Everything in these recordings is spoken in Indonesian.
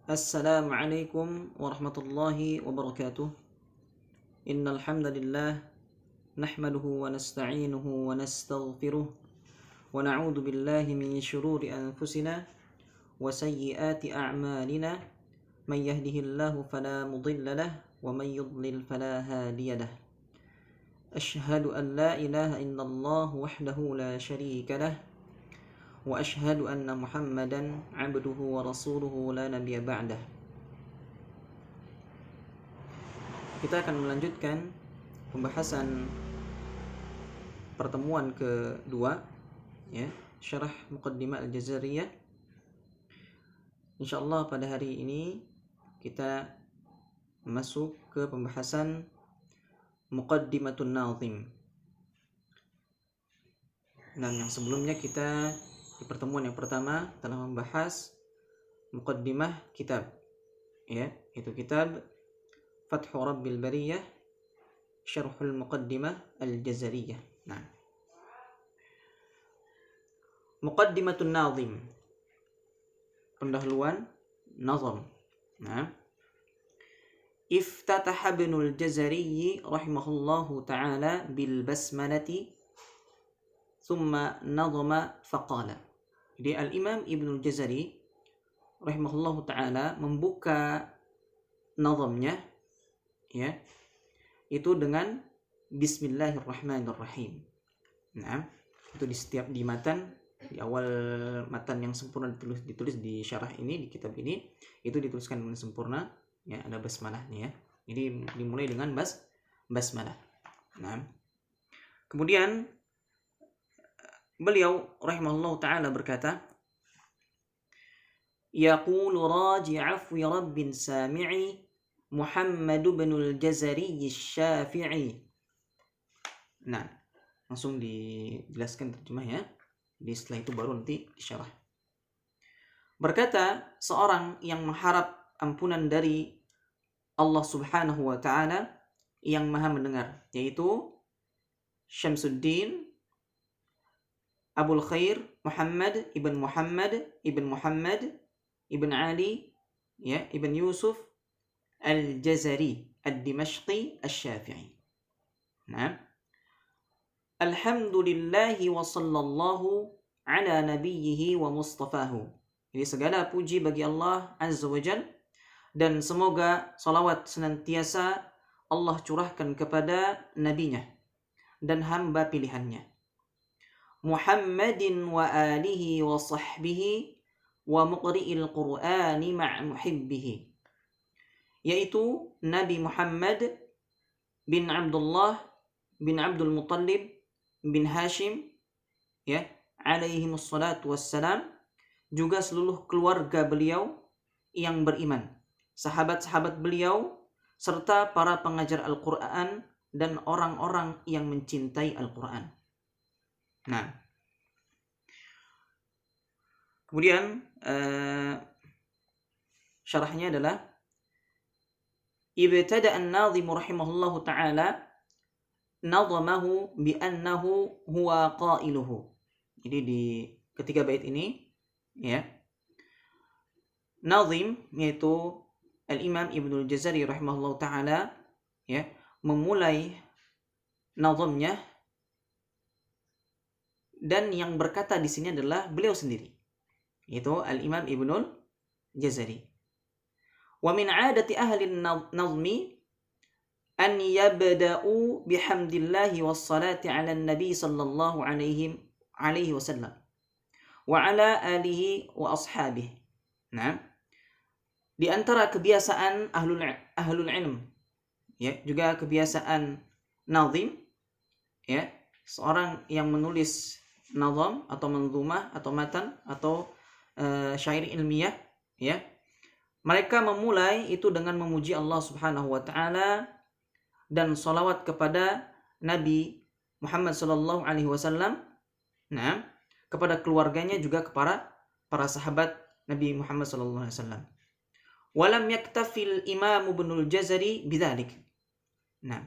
Assalamualaikum warahmatullahi wabarakatuh. Innal hamdalillah nahmaduhu wa nasta'inuhu wa nastaghfiruh wa na'udzu billahi min shururi anfusina wa sayyiati a'malina. Man yahdihillahu fala mudilla lahu wa man yudlil fala hadiya lahu. Asyhadu an la ilaha illallah wahdahu la syarika lahu wa asyhadu anna Muhammadan 'abduhu wa rasuluhu la nabiyya ba'dah. Kita akan melanjutkan pembahasan pertemuan kedua, ya, syarah Muqaddimah Al-Jazariyah. Insyaallah pada hari ini kita masuk ke pembahasan Muqaddimatun Nazim. Dan yang sebelumnya kita di pertemuan yang pertama telah membahas muqaddimah kitab, ya, itu kitab Fathu Rabbil Bariyah Syarhul Muqaddimah Al-Jazariyah. Nah, Muqaddimatun Nazim, pendahuluan nazam. Nah, iftataha Ibnul Jazari rahimahullahu ta'ala bil basmalati thumma nazama faqala. Jadi Al-Imam Ibnul Jazari rahimahullahu ta'ala membuka nazamnya, ya, itu dengan Bismillahirrahmanirrahim. Nah, itu di matan, di awal matan yang sempurna ditulis di syarah ini, di kitab ini, itu dituliskan dengan sempurna, ya, ada basmalahnya, ya. Jadi dimulai dengan basmalah. Nah, kemudian beliau rahimahullah ta'ala berkata, yaqulu raji' afwi rabbin sami'i Muhammad bin al-Jazari Syafi'i. Nah, langsung dijelaskan terjemahnya. Setelah itu baru nanti disyarah. Berkata seorang yang mengharap ampunan dari Allah Subhanahu wa ta'ala yang Maha mendengar, yaitu Syamsuddin Abul Khair Muhammad ibn Ali, ya, ibn Yusuf Al-Jazari Ad-Dimashqi Asy-Syafi'i. Nah, alhamdulillahi wa sallallahu ala nabiyhi wa mustafahu. Jadi segala puji bagi Allah Azza wa Jalla, dan semoga salawat senantiasa Allah curahkan kepada nabinya dan hamba pilihannya, Muhammadin wa alihi wa sahbihi wa muqri'il Qur'ani ma'a muhibbihi, yaitu Nabi Muhammad bin Abdullah bin Abdul Muttalib bin Hashim, ya, alaihi wassalatu wassalam, juga seluruh keluarga beliau yang beriman, sahabat-sahabat beliau, serta para pengajar Al-Quran dan orang-orang yang mencintai Al-Quran. Nah, kemudian syarahnya adalah ibtada an-nazim rahimahullahu ta'ala nazamahu bi annahu huwa qailuhu. Jadi di ketiga bait ini, ya, nazim yaitu Al-Imam Ibnul Jazari rahimahullahu ta'ala, ya, memulai nazamnya, dan yang berkata di sini adalah beliau sendiri, yaitu Al-Imam Ibnul Jazari. Wa min 'adati ahli nazmi an yabda'u bihamdillahi wassalati 'ala an-nabi sallallahu alaihi wasallam wa 'ala alihi wa ashabihi. Nah, di antara kebiasaan ahlul ilm, ya, juga kebiasaan nazim, ya, seorang yang menulis nazam atau manzumah atau matan atau syair ilmiah, ya, mereka memulai itu dengan memuji Allah Subhanahu wa ta'ala dan salawat kepada Nabi Muhammad sallallahu alaihi wasallam, nah, kepada keluarganya, juga kepada para sahabat Nabi Muhammad sallallahu alaihi wasallam. Walam yaktafil Imam Ibnul Jazari bidzalik. Nah,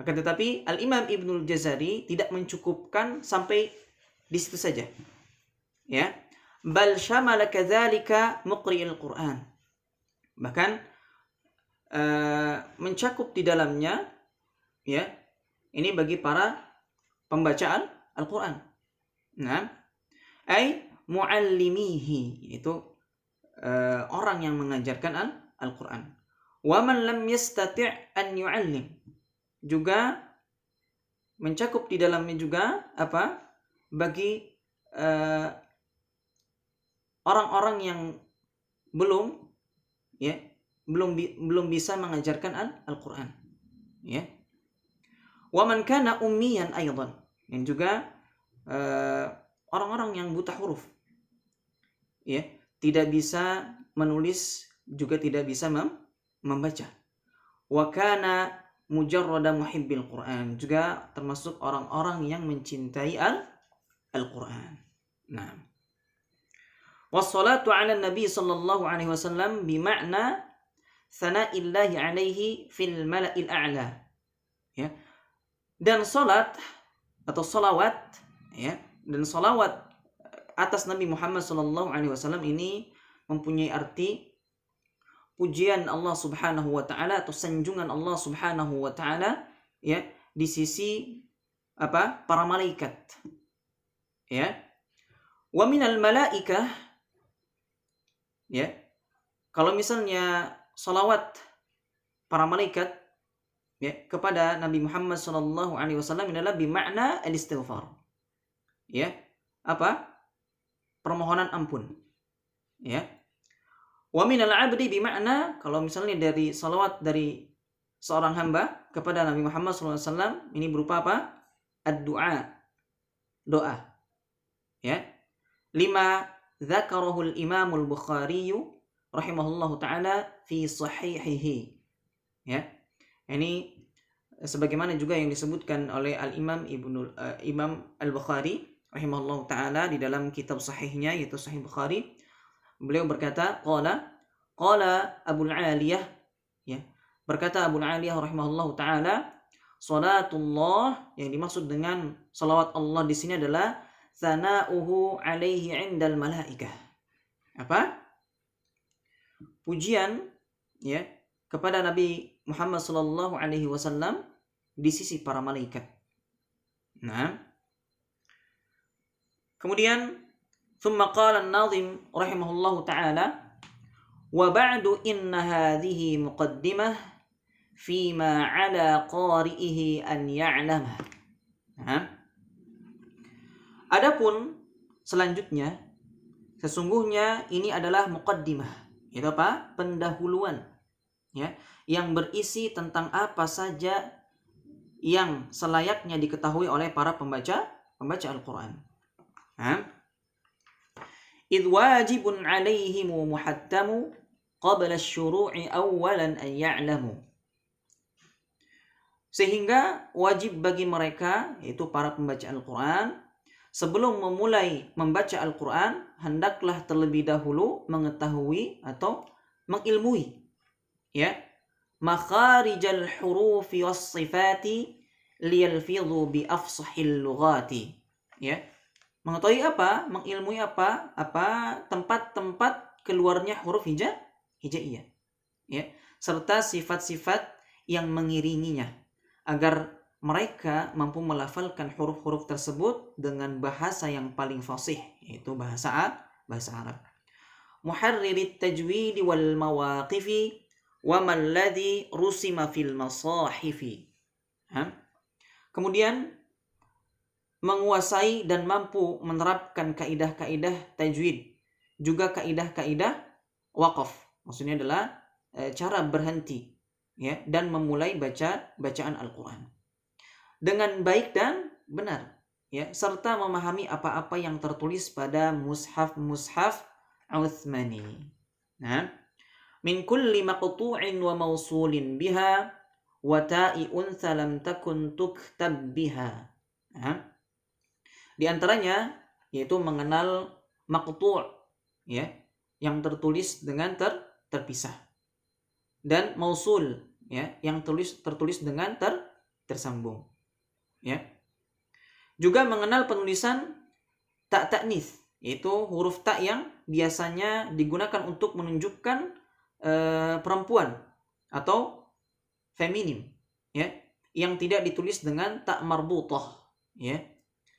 akan tetapi Al-Imam Ibnul Jazari tidak mencukupkan sampai di situ saja, ya, bal syamala kadzalika muqri'il Qur'an. Bahkan mencakup di dalamnya, ya, ini bagi para pembacaan Al-Quran. Nah, ay muallimihi, itu orang yang mengajarkan Al-Quran. Wa man lam yastati' an yu'allim, juga mencakup di dalamnya juga apa? Bagi orang-orang yang belum, ya, belum bisa mengajarkan Al-Quran, ya. Wa man kana ummiyan aidan, dan juga orang-orang yang buta huruf, ya, tidak bisa menulis juga tidak bisa membaca. Wa kana mujarrada muhibbil Quran, juga termasuk orang-orang yang mencintai Al-Quran. Nah, wassalatu ala nabi sallallahu alaihi wasallam bima'na sana'illahi alaihi fil mala'il a'la, ya. Dan salat atau salawat, ya, dan salawat atas Nabi Muhammad sallallahu alaihi wasallam ini mempunyai arti pujian Allah Subhanahu wa taala atau sanjungan Allah Subhanahu wa taala, ya, di sisi apa? Para malaikat, ya. Wa minal malaikah, ya. Kalau misalnya salawat para malaikat, ya, kepada Nabi Muhammad sallallahu alaihi wasallam adalah bimakna al-istighfar. Ya. Apa? Permohonan ampun. Ya. Wa minal 'abdi bimakna, kalau misalnya dari salawat dari seorang hamba kepada Nabi Muhammad sallallahu alaihi wasallam ini berupa apa? Ad-du'a. Doa. Ya. Lima dzakarahu al-Imam al-Bukhari rahimahullahu taala fi sahihihi. Ya. Ini sebagaimana juga yang disebutkan oleh Al-Imam Imam Al-Bukhari rahimahullahu taala di dalam kitab sahihnya, yaitu Sahih Bukhari. Beliau berkata, qala Abul Aliyah, ya. Berkata Abul Aliyah rahimahullahu taala, salatullah, yang dimaksud dengan salawat Allah di sini adalah tsana'uhu alaihi 'indal malaikah. Apa? Pujian, ya, kepada Nabi Muhammad sallallahu alaihi wasallam di sisi para malaikat. Nah, kemudian thumma qala an-nazim rahimahullahu ta'ala, wa ba'du inna hadhihi muqaddimah fima 'ala qari'ihi an ya'lamah. Nah, adapun selanjutnya, sesungguhnya ini adalah muqaddimah, itu apa? Pendahuluan, ya, yang berisi tentang apa saja yang selayaknya diketahui oleh para pembaca Al-Quran. Idh wajibun alaihimu muhattamu qabla syuru'i awalan an ya'lamu. Sehingga wajib bagi mereka, yaitu para pembaca Al-Quran, sebelum memulai membaca Al-Quran, hendaklah terlebih dahulu mengetahui atau mengilmui, ya, makharijal hurufi was sifati liyalfidhu bi afsahil lughati, ya. Mengetahui apa? Mengilmui apa? Tempat-tempat keluarnya huruf hijaiyah, ya, serta sifat-sifat yang mengiringinya, agar mereka mampu melafalkan huruf-huruf tersebut dengan bahasa yang paling fasih, yaitu bahasa Arab. Muharririt tajwid wal mawaqifi wa malladhi rusima fil masahifi. Kemudian menguasai dan mampu menerapkan kaidah-kaidah tajwid, juga kaidah-kaidah waqaf. Maksudnya adalah cara berhenti, ya, dan memulai bacaan Al-Quran dengan baik dan benar, ya, serta memahami apa-apa yang tertulis pada mushaf Utsmani. Nah, min kulli maqtu'in wa mausulin biha wa ta'i untha lam takun tuktab biha. Nah, di antaranya yaitu mengenal maqtu', ya, yang tertulis dengan terpisah, dan mausul, ya, yang tertulis dengan tersambung, ya. Juga mengenal penulisan ta ta'nits, yaitu huruf ta yang biasanya digunakan untuk menunjukkan perempuan atau feminim, ya, yang tidak ditulis dengan ta marbutah, ya.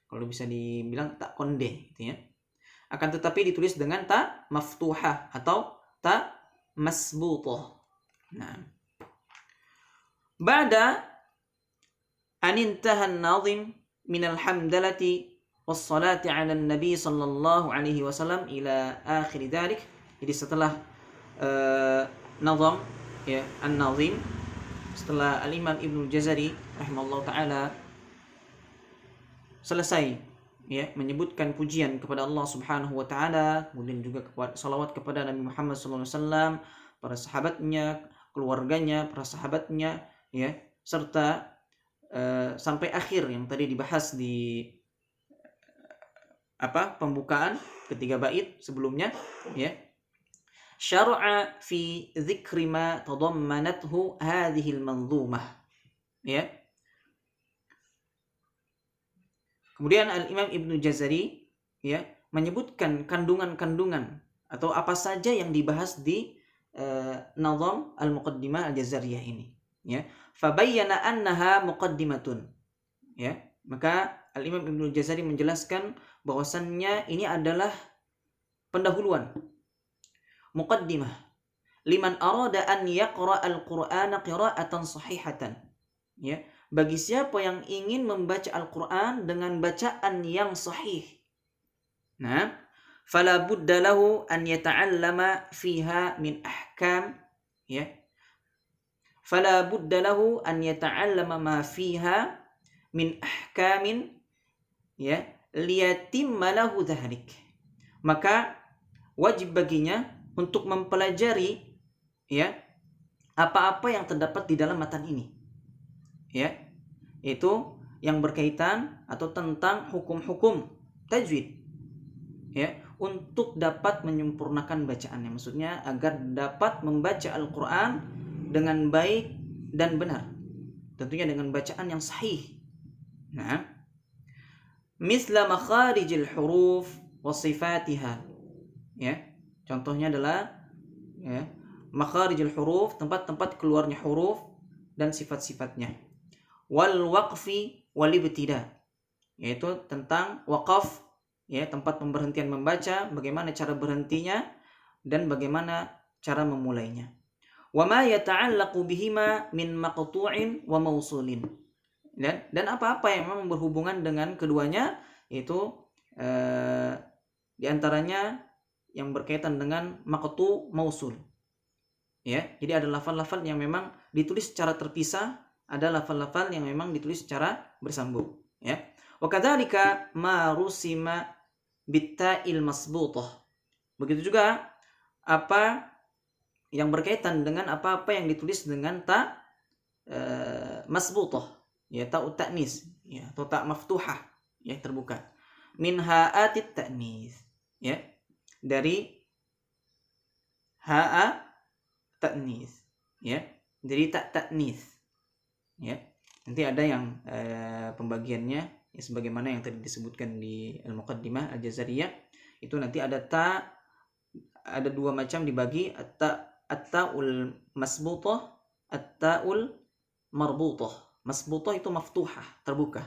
Kalau bisa dibilang ta konde gitu ya. Akan tetapi ditulis dengan ta maftuhah atau ta masbutah. Nah, ba'da an intaha an-nazim min al-hamdalati was-salati 'ala an-nabi sallallahu alaihi wasallam ila akhir dzalik. Jadi setelah nazam, ya, an-nazim, setelah al-Imam Ibnu Jazari rahimahullah taala selesai, ya, menyebutkan pujian kepada Allah Subhanahu wa taala, kemudian juga salawat kepada Nabi Muhammad sallallahu alaihi wasallam, para sahabatnya, keluarganya, para sahabatnya, ya, serta sampai akhir yang tadi dibahas di pembukaan ketiga bait sebelumnya, ya. Syar'a fi dzikri ma tadammanathu hadhihi al-manzumah, ya. Kemudian Al-Imam Ibnu Jazari, ya, menyebutkan kandungan-kandungan atau apa saja yang dibahas di Nazam Al-Muqaddimah Al-Jazariyah ini, ya. Fabayyana annaha muqaddimatun, ya. Maka Al-Imam Ibnu Jazari menjelaskan bahwasannya ini adalah pendahuluan, muqaddimah, liman arada an yaqra al-Qur'ana qira'atan sahihatan, ya, bagi siapa yang ingin membaca Al-Qur'an dengan bacaan yang sahih. Nah, fala budda lahu an yata'allama fiha min ahkam, ya. Fala budda lahu an yata'allama ma fiha min ahkamin, ya, liyatimma lahu dhalik. Maka wajib baginya untuk mempelajari, ya, apa-apa yang terdapat di dalam matan ini, ya, itu yang berkaitan atau tentang hukum-hukum tajwid, ya, untuk dapat menyempurnakan bacaannya. Maksudnya agar dapat membaca Al-Qur'an dengan baik dan benar, tentunya dengan bacaan yang sahih. Nah, misla makharijil huruf wa sifatiha, ya. Contohnya adalah, ya, makharijil huruf, tempat-tempat keluarnya huruf dan sifat-sifatnya. Wal waqfi wal ibtida, yaitu tentang waqaf, ya, tempat pemberhentian membaca, bagaimana cara berhentinya dan bagaimana cara memulainya. Wa ma yata'allaqu bihima min maqtu'in wa mausulin, dan apa-apa yang memang berhubungan dengan keduanya, yaitu diantaranya yang berkaitan dengan maqtu' mausul, ya. Jadi ada lafal-lafal yang memang ditulis secara terpisah, ada lafal-lafal yang memang ditulis secara bersambung, ya. Wa kadzalika ma rusima bitta'il masbutah. Begitu juga apa yang berkaitan dengan apa-apa yang ditulis dengan ta masbutah, ya, ta'ut ta'nis, ya, atau ta maftuhah, ya, terbuka. Min ha'atit ta'nis, ya, dari ha'a ta'nis, ya, dari ta ta'nis, ya. Nanti ada yang pembagiannya, ya, sebagaimana yang tadi disebutkan di Al-Muqaddimah Al-Jazariyah, itu nanti ada dua macam dibagi, at-ta'ul masbutah, at-ta'ul marbutah. Masbutah itu maftuhah, terbuka,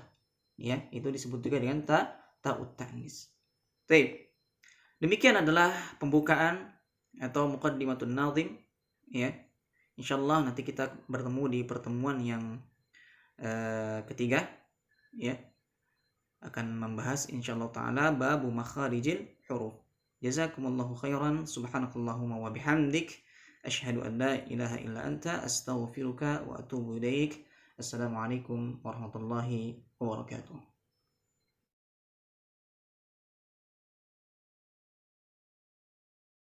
ya, itu disebut juga dengan ta'ut ta'nis. Baik. Demikian adalah pembukaan atau Muqaddimatun Nazim, ya. Insyaallah nanti kita bertemu di pertemuan yang ketiga, ya, akan membahas insyaallah taala babu makharijil huruf. Jazakumullahu khairan, subhanakallahumma wa bihamdik, asyhadu an la ilaha illa anta, astaghfiruka wa atubu ilaik. Assalamualaikum warahmatullahi wabarakatuh.